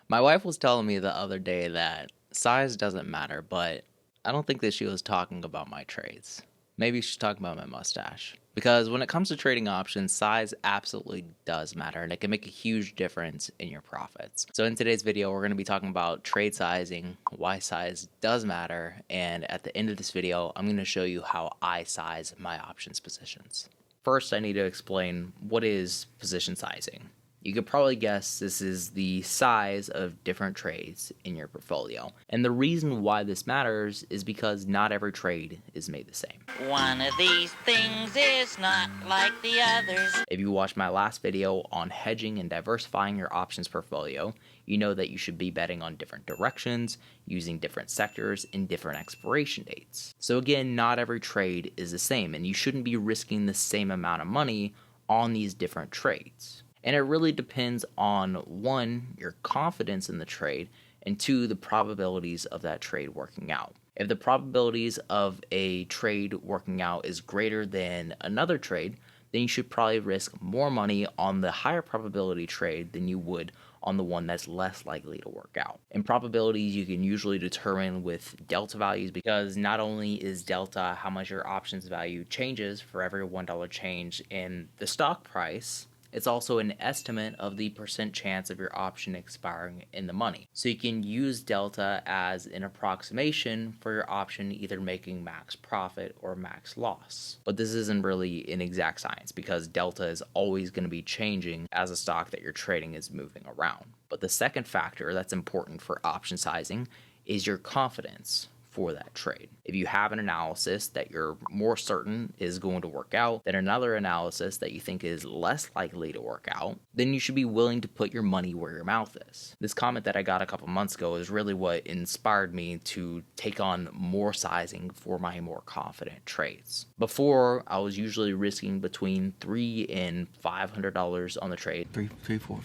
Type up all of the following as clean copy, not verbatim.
My wife was telling me the other day that size doesn't matter, but I don't think that she was talking about my trades. Maybe she's talking about my mustache. Because when it comes to trading options, size absolutely does matter and it can make a huge difference in your profits. So in today's video, we're going to be talking about trade sizing, why size does matter, and at the end of this video, I'm going to show you how I size my options positions. First, I need to explain what is position sizing. You could probably guess this is the size of different trades in your portfolio. And the reason why this matters is because not every trade is made the same. One of these things is not like the others. If you watched my last video on hedging and diversifying your options portfolio, you know that you should be betting on different directions, using different sectors, and different expiration dates. So again, not every trade is the same, and you shouldn't be risking the same amount of money on these different trades. And it really depends on, one, your confidence in the trade, and two, the probabilities of that trade working out. If the probabilities of a trade working out is greater than another trade, then you should probably risk more money on the higher probability trade than you would on the one that's less likely to work out. And probabilities you can usually determine with delta values, because not only is delta how much your options value changes for every $1 change in the stock price, it's also an estimate of the percent chance of your option expiring in the money. So you can use delta as an approximation for your option either making max profit or max loss. But this isn't really an exact science because delta is always going to be changing as a stock that you're trading is moving around. But the second factor that's important for option sizing is your confidence for that trade. If you have an analysis that you're more certain is going to work out than another analysis that you think is less likely to work out, then you should be willing to put your money where your mouth is. This comment that I got a couple months ago is really what inspired me to take on more sizing for my more confident trades. Before, I was usually risking between $300 and $500 on the trade. Three, four.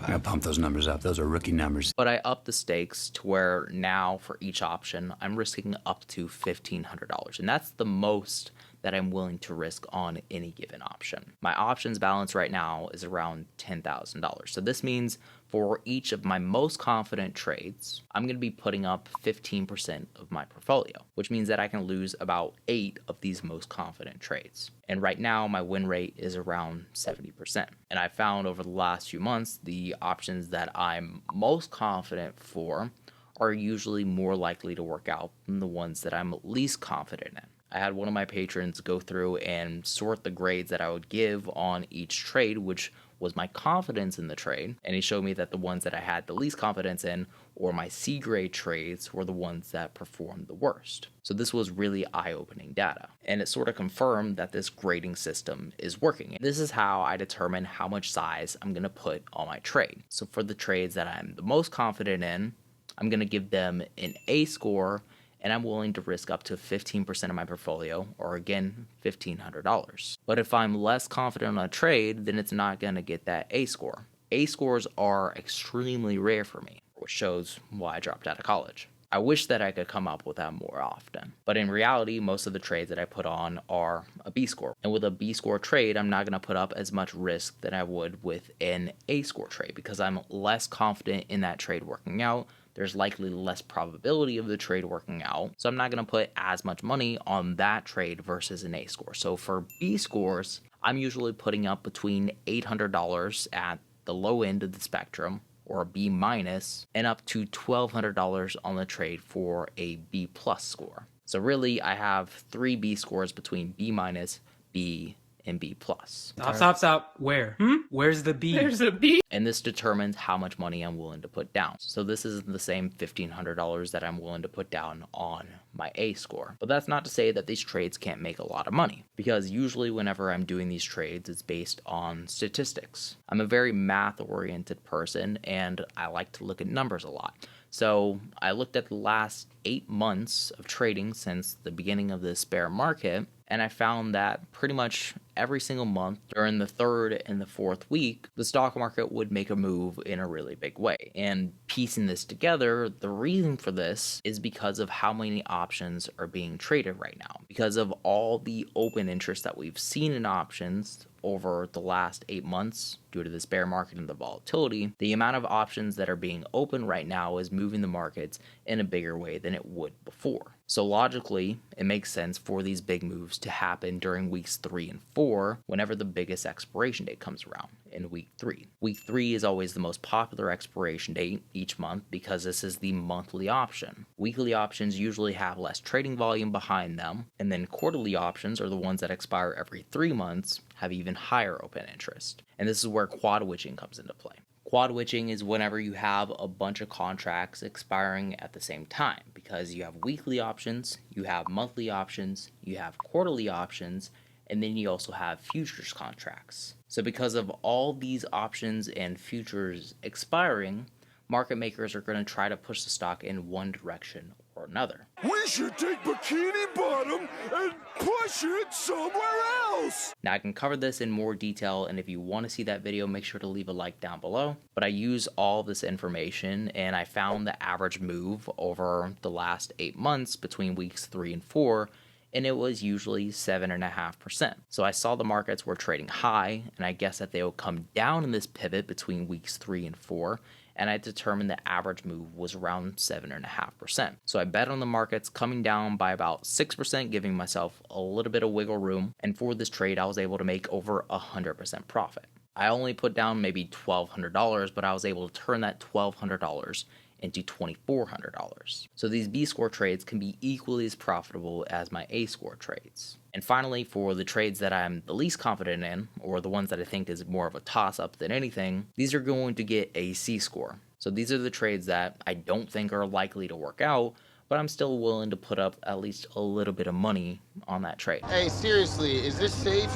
I gotta pump those numbers up. Those are rookie numbers. But I upped the stakes to where now for each option, I'm risking up to $1,500. And that's the most that I'm willing to risk on any given option. My options balance right now is around $10,000. So this means for each of my most confident trades, I'm going to be putting up 15% of my portfolio, which means that I can lose about 8 of these most confident trades. And right now, my win rate is around 70%. And I found over the last few months, the options that I'm most confident for are usually more likely to work out than the ones that I'm least confident in. I had one of my patrons go through and sort the grades that I would give on each trade, which was my confidence in the trade, and he showed me that the ones that I had the least confidence in, or my C grade trades, were the ones that performed the worst. So this was really eye-opening data, and it sort of confirmed that this grading system is working. This is how I determine how much size I'm going to put on my trade. So for the trades that I'm the most confident in, I'm going to give them an A score, and I'm willing to risk up to 15% of my portfolio, or again, $1,500. But if I'm less confident on a trade, then it's not going to get that A score. A scores are extremely rare for me, which shows why I dropped out of college. I wish that I could come up with that more often. But in reality, most of the trades that I put on are a B score. And with a B score trade, I'm not going to put up as much risk than I would with an A score trade because I'm less confident in that trade working out. There's likely less probability of the trade working out. So I'm not going to put as much money on that trade versus an A score. So for B scores, I'm usually putting up between $800 at the low end of the spectrum, or a B minus, and up to $1,200 on the trade for a B plus score. So really, I have 3 B scores between B minus, B, and B plus. Stop. Where? Where's the B? There's a B. And this determines how much money I'm willing to put down. So this isn't the same $1,500 that I'm willing to put down on my A score. But that's not to say that these trades can't make a lot of money, because usually whenever I'm doing these trades, it's based on statistics. I'm a very math-oriented person, and I like to look at numbers a lot. So I looked at the last 8 months of trading since the beginning of this bear market, and I found that pretty much every single month during the third and the fourth week, the stock market would make a move in a really big way. And piecing this together, the reason for this is because of how many options are being traded right now. Because of all the open interest that we've seen in options over the last 8 months, due to this bear market and the volatility, the amount of options that are being open right now is moving the markets in a bigger way than it would before. So logically, it makes sense for these big moves to happen during weeks 3 and 4 whenever the biggest expiration date comes around in week 3. Week 3 is always the most popular expiration date each month because this is the monthly option. Weekly options usually have less trading volume behind them, and then quarterly options are the ones that expire every 3 months, have even higher open interest. And this is where quad witching comes into play. Quad witching is whenever you have a bunch of contracts expiring at the same time, because you have weekly options, you have monthly options, you have quarterly options, and then you also have futures contracts. So because of all these options and futures expiring, market makers are going to try to push the stock in one direction or another. We should take Bikini Bottom and push it somewhere else! Now I can cover this in more detail, and if you want to see that video, make sure to leave a like down below. But I use all this information and I found the average move over the last 8 months between weeks 3 and 4, and it was usually 7.5%. So I saw the markets were trading high, and I guessed that they would come down in this pivot between weeks 3 and 4, and I determined the average move was around 7.5%. So I bet on the markets coming down by about 6%, giving myself a little bit of wiggle room, and for this trade I was able to make over 100% profit. I only put down maybe $1,200, but I was able to turn that $1,200 into $2,400. So these B-score trades can be equally as profitable as my A-score trades. And finally, for the trades that I'm the least confident in, or the ones that I think is more of a toss-up than anything, these are going to get a C-score. So these are the trades that I don't think are likely to work out, but I'm still willing to put up at least a little bit of money on that trade. Hey, seriously, is this safe?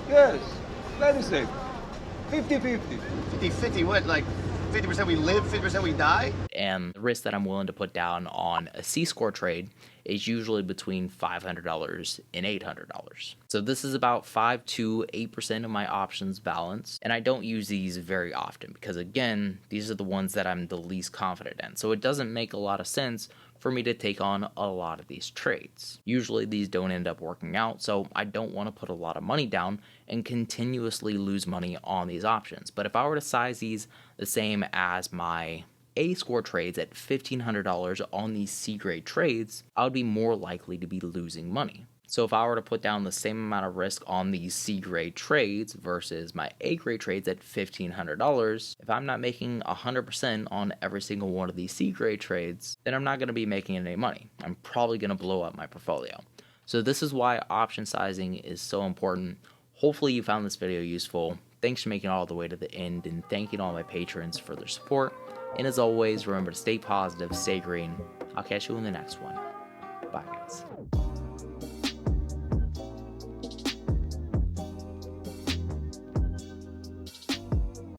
Yes, very safe. 50-50. 50-50, what, like 50% we live, 50% we die? And the risk that I'm willing to put down on a C-score trade is usually between $500 and $800. So this is about 5 to 8% of my options balance, and I don't use these very often because, again, these are the ones that I'm the least confident in. So it doesn't make a lot of sense for me to take on a lot of these trades. Usually these don't end up working out, so I don't want to put a lot of money down and continuously lose money on these options. But if I were to size these the same as my A-score trades at $1,500 on these C-grade trades, I would be more likely to be losing money. So if I were to put down the same amount of risk on these C-grade trades versus my A-grade trades at $1,500, if I'm not making 100% on every single one of these C-grade trades, then I'm not going to be making any money. I'm probably going to blow up my portfolio. So this is why option sizing is so important. Hopefully you found this video useful. Thanks for making it all the way to the end, and thanking all my patrons for their support. And as always, remember to stay positive, stay green. I'll catch you in the next one. Bye, guys.